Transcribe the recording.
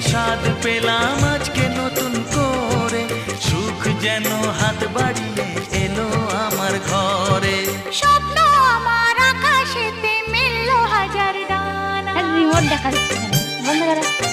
স্বাদ পেলাম আজকে নতুন করে, সুখ যেন হাত বাড়িয়ে এলো আমার ঘরে। স্বপ্ন আমার আকাশেতে মেললো হাজার ডানা। রিমোট দেখা যাচ্ছে না, বন্ধ করো।